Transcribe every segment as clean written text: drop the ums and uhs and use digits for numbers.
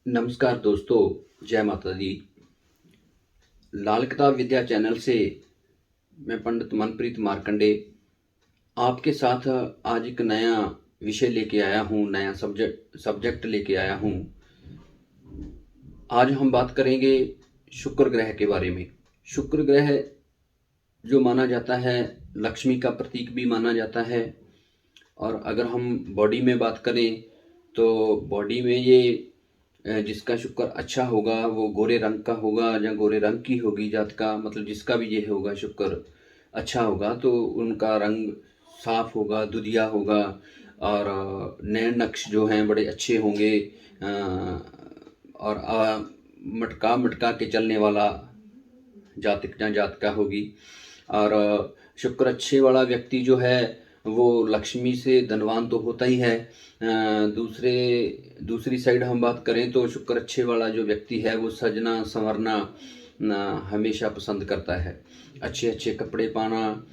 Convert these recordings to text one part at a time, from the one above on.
नमस्कार दोस्तों, जय माता दी। लाल किताब विद्या चैनल से मैं पंडित मनप्रीत मार्कंडे आपके साथ आज एक नया विषय लेके आया हूँ, नया सब्जेक्ट लेके आया हूँ। आज हम बात करेंगे शुक्र ग्रह के बारे में। शुक्र ग्रह जो माना जाता है, लक्ष्मी का प्रतीक भी माना जाता है। और अगर हम बॉडी में बात करें तो बॉडी में ये जिसका शुक्र अच्छा होगा वो गोरे रंग का होगा या गोरे रंग की होगी जात का, मतलब जिसका भी ये होगा शुक्र अच्छा होगा तो उनका रंग साफ होगा, दुधिया होगा। और नैन नक्श जो हैं बड़े अच्छे होंगे। और मटका मटका के चलने वाला जातक या जातका होगी। और शुक्र अच्छे वाला व्यक्ति जो है वो लक्ष्मी से धनवान तो होता ही है। दूसरी साइड हम बात करें तो शुक्र अच्छे वाला जो व्यक्ति है वो सजना संवरना हमेशा पसंद करता है। अच्छे अच्छे कपड़े पाना,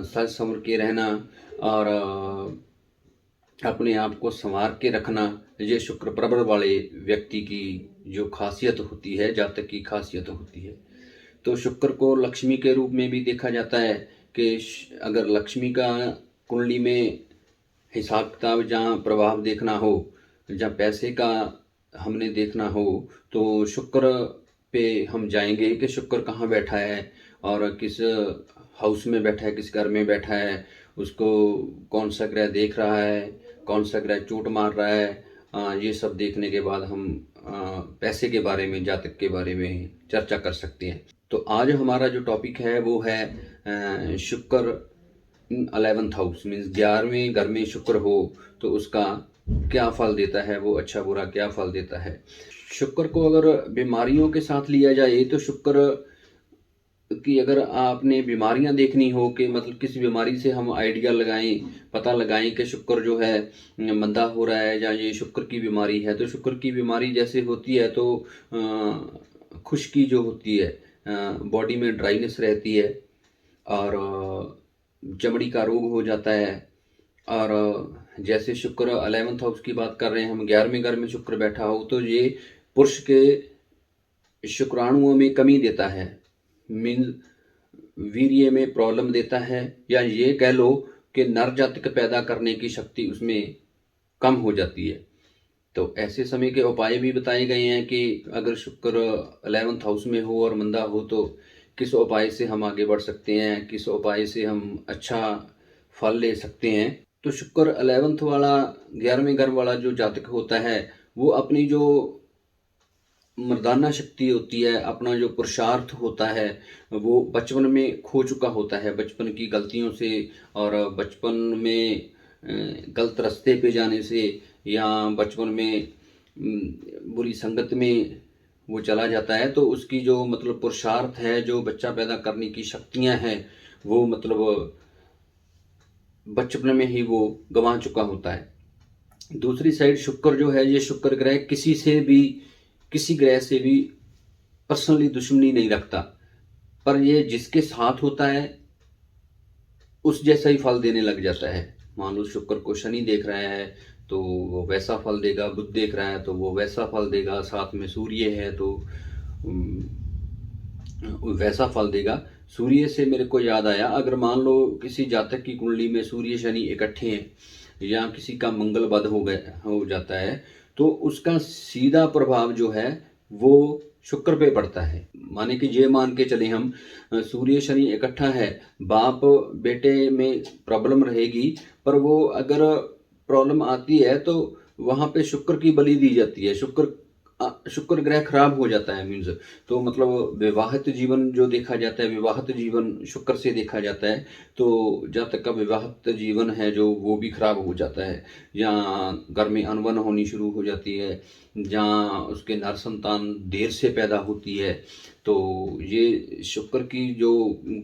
सज संवर के रहना और अपने आप को संवार के रखना, ये शुक्र प्रबल वाले व्यक्ति की जो खासियत होती है, जातक की खासियत होती है। तो शुक्र को लक्ष्मी के रूप में भी देखा जाता है कि अगर लक्ष्मी का कुंडली में हिसाब किताब जहाँ प्रभाव देखना हो, जहाँ पैसे का हमने देखना हो तो शुक्र पे हम जाएंगे कि शुक्र कहाँ बैठा है और किस हाउस में बैठा है, किस घर में बैठा है, उसको कौन सा ग्रह देख रहा है, कौन सा ग्रह चोट मार रहा है। ये सब देखने के बाद हम पैसे के बारे में, जातक के बारे में चर्चा कर सकते हैं। तो आज हमारा जो टॉपिक है वो है शुक्र 11th हाउस मीन्स 11वें घर में शुक्र हो तो उसका क्या फल देता है, वो अच्छा बुरा क्या फल देता है। शुक्र को अगर बीमारियों के साथ लिया जाए तो शुक्र कि अगर आपने बीमारियां देखनी हो कि मतलब किस बीमारी से हम आइडिया लगाएं, पता लगाएं कि शुक्र जो है मंदा हो रहा है या ये शुक्र की बीमारी है, तो शुक्र की बीमारी जैसे होती है तो खुश्की जो होती है, बॉडी में ड्राइनेस रहती है और चमड़ी का रोग हो जाता है। और जैसे शुक्र 11th हाउस की बात कर रहे हैं हम, 11वें घर में शुक्र बैठा हो तो ये पुरुष के शुक्राणुओं में कमी देता है, मीन वीर्य में प्रॉब्लम देता है, या ये कह लो कि नर जातक पैदा करने की शक्ति उसमें कम हो जाती है। तो ऐसे समय के उपाय भी बताए गए हैं कि अगर शुक्र 11th हाउस में हो और मंदा हो तो किस उपाय से हम आगे बढ़ सकते हैं, किस उपाय से हम अच्छा फल ले सकते हैं। तो शुक्र 11th वाला, 11वें घर वाला जो जातक होता है वो अपनी जो मर्दाना शक्ति होती है, अपना जो पुरुषार्थ होता है वो बचपन में खो चुका होता है, बचपन की गलतियों से और बचपन में गलत रास्ते पे जाने से या बचपन में बुरी संगत में वो चला जाता है। तो उसकी जो मतलब पुरुषार्थ है, जो बच्चा पैदा करने की शक्तियां हैं, वो मतलब बचपन में ही वो गंवा चुका होता है। दूसरी साइड शुक्र जो है, ये शुक्र ग्रह किसी ग्रह से भी पर्सनली दुश्मनी नहीं रखता, पर ये जिसके साथ होता है उस जैसा ही फल देने लग जाता है। मान लो शुक्र को शनि देख रहा है तो वो वैसा फल देगा, बुध देख रहा है तो वो वैसा फल देगा, साथ में सूर्य है तो वैसा फल देगा। सूर्य से मेरे को याद आया, अगर मान लो किसी जातक की कुंडली में सूर्य शनि इकट्ठे हैं या किसी का मंगल बद हो जाता है तो उसका सीधा प्रभाव जो है वो शुक्र पे पड़ता है। माने कि ये मान के चले हम, सूर्य शनि इकट्ठा है, बाप बेटे में प्रॉब्लम रहेगी, पर वो अगर प्रॉब्लम आती है तो वहां पे शुक्र की बलि दी जाती है। शुक्र ग्रह खराब हो जाता है मीन्स, तो मतलब विवाहित जीवन जो देखा जाता है, विवाहित जीवन शुक्र से देखा जाता है तो जब तक का विवाहित जीवन है जो वो भी खराब हो जाता है। जहाँ घर में अनबन होनी शुरू हो जाती है, जहाँ उसके नर संतान देर से पैदा होती है। तो ये शुक्र की जो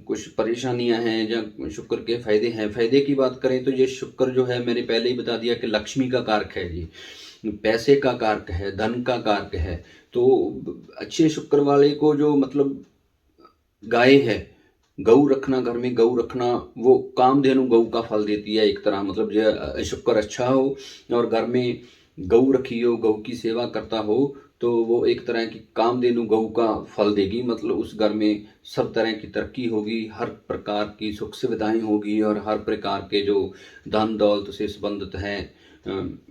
कुछ परेशानियां हैं या शुक्र के फायदे हैं। फायदे की बात करें तो ये शुक्र जो है, मैंने पहले ही बता दिया कि लक्ष्मी का कारक है, ये पैसे का कारक है, धन का कारक है। तो अच्छे शुक्र वाले को जो मतलब गाय है, गऊ रखना, घर में गऊ रखना, वो कामधेनु गऊ का फल देती है एक तरह। मतलब जो शुक्र अच्छा हो और घर में गऊ रखी हो, गऊ की सेवा करता हो तो वो एक तरह की कामधेनु गऊ का फल देगी। मतलब उस घर में सब तरह की तरक्की होगी, हर प्रकार की सुख सुविधाएं होगी और हर प्रकार के जो धन दौलत से संबंधित हैं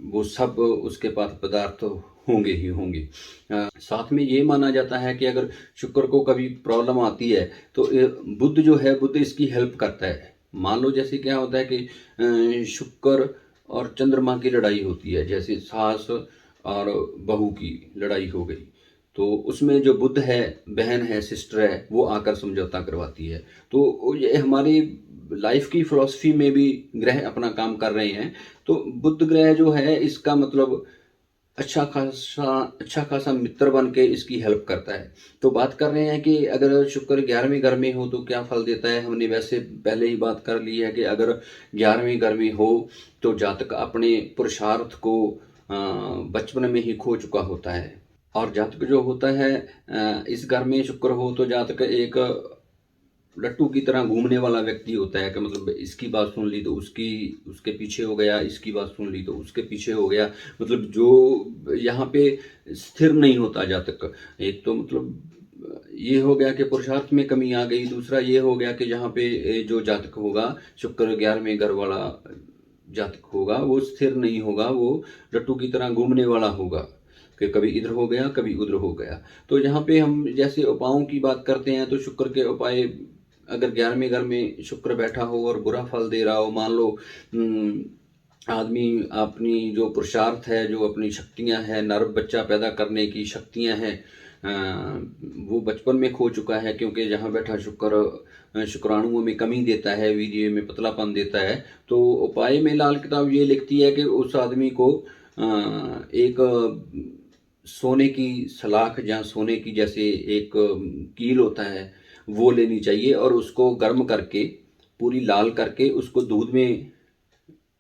वो सब उसके पास पदार्थ होंगे ही होंगे। साथ में ये माना जाता है कि अगर शुक्र को कभी प्रॉब्लम आती है तो बुध जो है, बुध इसकी हेल्प करता है। मान लो जैसे क्या होता है कि शुक्र और चंद्रमा की लड़ाई होती है, जैसे सास और बहू की लड़ाई हो गई, तो उसमें जो बुध है, बहन है, सिस्टर है, वो आकर समझौता करवाती है। तो ये हमारी लाइफ की फिलॉसफी में भी ग्रह अपना काम कर रहे हैं। तो बुध ग्रह जो है इसका मतलब अच्छा खासा मित्र बन के इसकी हेल्प करता है। तो बात कर रहे हैं कि अगर शुक्र 11वें घर में हो तो क्या फल देता है। हमने वैसे पहले ही बात कर ली है कि अगर 11वें घर में हो तो जातक अपने पुरुषार्थ को बचपन में ही खो चुका होता है। और जातक जो होता है इस घर में शुक्र हो तो जातक एक लट्टू की तरह घूमने वाला व्यक्ति होता है कि मतलब इसकी बात सुन ली तो उसके पीछे हो गया, इसकी बात सुन ली तो उसके पीछे हो गया। मतलब जो यहाँ पे स्थिर नहीं होता जातक। एक तो मतलब ये हो गया कि पुरुषार्थ में कमी आ गई, दूसरा ये हो गया कि जहाँ पे जो जातक होगा, शुक्र 11वें घर वाला जातक होगा, वो स्थिर नहीं होगा, वो लट्टू की तरह घूमने वाला होगा कि कभी इधर हो गया, कभी उधर हो गया। तो यहाँ पे हम जैसे उपायों की बात करते हैं तो शुक्र के उपाय, अगर 11वें घर में शुक्र बैठा हो और बुरा फल दे रहा हो, मान लो आदमी अपनी जो पुरुषार्थ है, जो अपनी शक्तियां हैं, नर बच्चा पैदा करने की शक्तियां हैं, वो बचपन में खो चुका है, क्योंकि जहाँ बैठा शुक्र शुक्राणुओं में कमी देता है, वीर्य में पतलापन देता है। तो उपाय में लाल किताब ये लिखती है कि उस आदमी को एक सोने की सलाख या सोने की जैसे एक कील होता है वो लेनी चाहिए और उसको गर्म करके, पूरी लाल करके उसको दूध में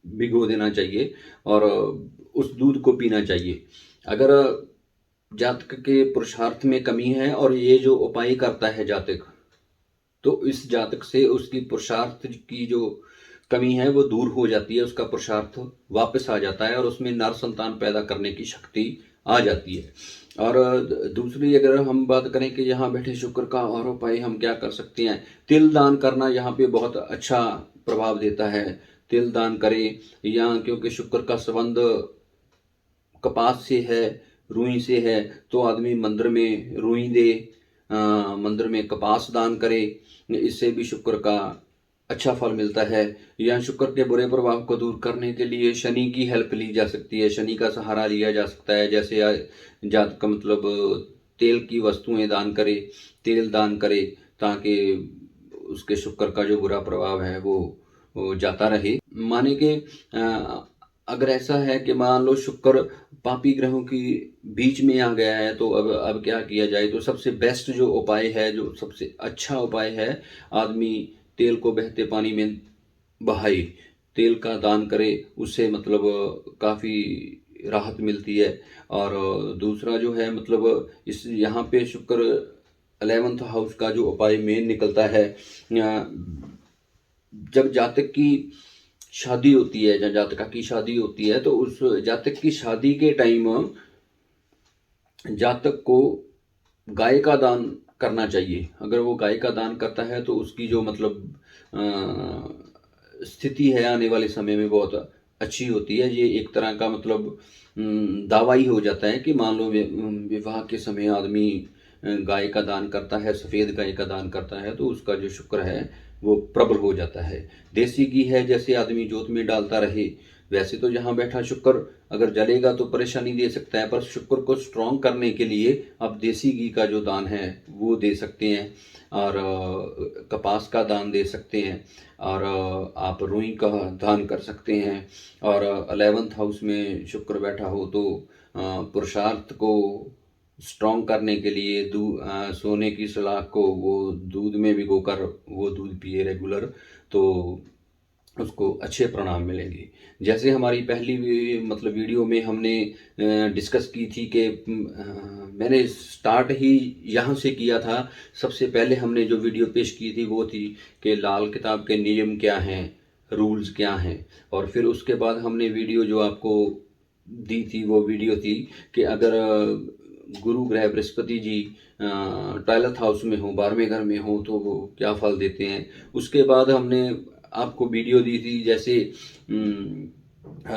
भिगो देना चाहिए और उस दूध को पीना चाहिए। अगर जातक के पुरुषार्थ में कमी है और ये जो उपाय करता है जातक, तो इस जातक से उसकी पुरुषार्थ की जो कमी है वो दूर हो जाती है, उसका पुरुषार्थ वापस आ जाता है और उसमें नर संतान पैदा करने की शक्ति आ जाती है। और दूसरी अगर हम बात करें कि यहाँ बैठे शुक्र का और उपाय हम क्या कर सकते हैं, तिल दान करना यहाँ पे बहुत अच्छा प्रभाव देता है। तिल दान करें, या क्योंकि शुक्र का संबंध कपास से है, रुई से है, तो आदमी मंदिर में रुई दे, मंदिर में कपास दान करे, इससे भी शुक्र का अच्छा फल मिलता है। या शुक्र के बुरे प्रभाव को दूर करने के लिए शनि की हेल्प ली जा सकती है, शनि का सहारा लिया जा सकता है। जैसे जातक का मतलब तेल की वस्तुएं दान करे, तेल दान करे, ताकि उसके शुक्र का जो बुरा प्रभाव है वो जाता रहे। माने कि अगर ऐसा है कि मान लो शुक्र पापी ग्रहों की बीच में आ गया है, तो अब क्या किया जाए। तो सबसे बेस्ट जो उपाय है, जो सबसे अच्छा उपाय है, आदमी तेल को बहते पानी में बहाए, तेल का दान करे, उससे मतलब काफ़ी राहत मिलती है। और दूसरा जो है मतलब इस यहाँ पे शुक्र 11th हाउस का जो उपाय मेन निकलता है, जब जातक की शादी होती है, जब जातका की शादी होती है, तो उस जातक की शादी के टाइम जातक को गाय का दान करना चाहिए। अगर वो गाय का दान करता है तो उसकी जो मतलब स्थिति है आने वाले समय में बहुत अच्छी होती है। ये एक तरह का मतलब दावा ही हो जाता है कि मान लो विवाह के समय आदमी गाय का दान करता है, सफ़ेद गाय का दान करता है, तो उसका जो शुक्र है वो प्रबल हो जाता है। देसी घी है, जैसे आदमी जोत में डालता रहे, वैसे तो जहाँ बैठा शुक्र अगर जलेगा तो परेशानी दे सकता है, पर शुक्र को स्ट्रॉन्ग करने के लिए आप देसी घी का जो दान है वो दे सकते हैं, और कपास का दान दे सकते हैं, और आप रुई का दान कर सकते हैं। और 11th हाउस में शुक्र बैठा हो तो पुरुषार्थ को स्ट्रॉन्ग करने के लिए सोने की सलाख को वो दूध में भिगोकर वो दूध पिए रेगुलर, तो उसको अच्छे परिणाम मिलेंगे। जैसे हमारी पहली मतलब वीडियो में हमने डिस्कस की थी कि मैंने स्टार्ट ही यहाँ से किया था। सबसे पहले हमने जो वीडियो पेश की थी वो थी कि लाल किताब के नियम क्या हैं, रूल्स क्या हैं, और फिर उसके बाद हमने वीडियो जो आपको दी थी वो वीडियो थी कि अगर गुरु ग्रह बृहस्पति जी 12th हाउस में हो, 12वें घर में हो, तो वो क्या फल देते हैं। उसके बाद हमने आपको वीडियो दी थी, जैसे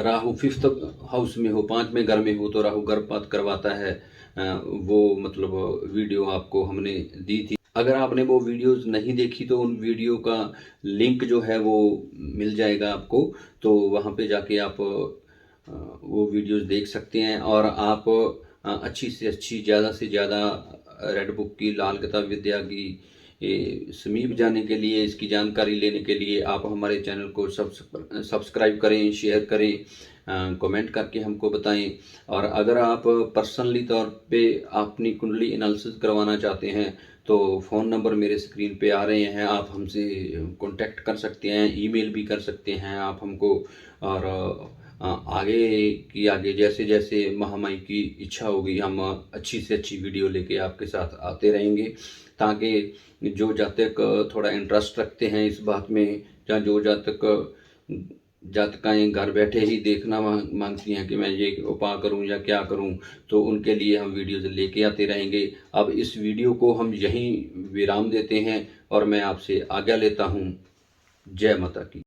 राहु 5th हाउस में हो, 5वें घर में हो, तो राहु गर्भपात करवाता है। वो मतलब वीडियो आपको हमने दी थी। अगर आपने वो वीडियोस नहीं देखी तो उन वीडियो का लिंक जो है वो मिल जाएगा आपको, तो वहाँ पे जाके आप वो वीडियोस देख सकते हैं। और आप अच्छी से अच्छी, ज़्यादा से ज़्यादा रेड बुक की, लाल किताब विद्या की समीप जाने के लिए, इसकी जानकारी लेने के लिए आप हमारे चैनल को सब्सक्राइब करें, शेयर करें, कमेंट करके हमको बताएं। और अगर आप पर्सनली तौर पे अपनी कुंडली एनालिसिस करवाना चाहते हैं तो फ़ोन नंबर मेरे स्क्रीन पे आ रहे हैं, आप हमसे कांटेक्ट कर सकते हैं, ईमेल भी कर सकते हैं आप हमको। और आगे जैसे जैसे महामाई की इच्छा होगी, हम अच्छी से अच्छी वीडियो लेके आपके साथ आते रहेंगे, ताकि जो जातक थोड़ा इंटरेस्ट रखते हैं इस बात में, या जो जातकाएँ घर बैठे ही देखना मांगती हैं कि मैं ये उपाय करूं या क्या करूं, तो उनके लिए हम वीडियोज़ लेके आते रहेंगे। अब इस वीडियो को हम यहीं विराम देते हैं और मैं आपसे आज्ञा लेता हूं। जय माता की।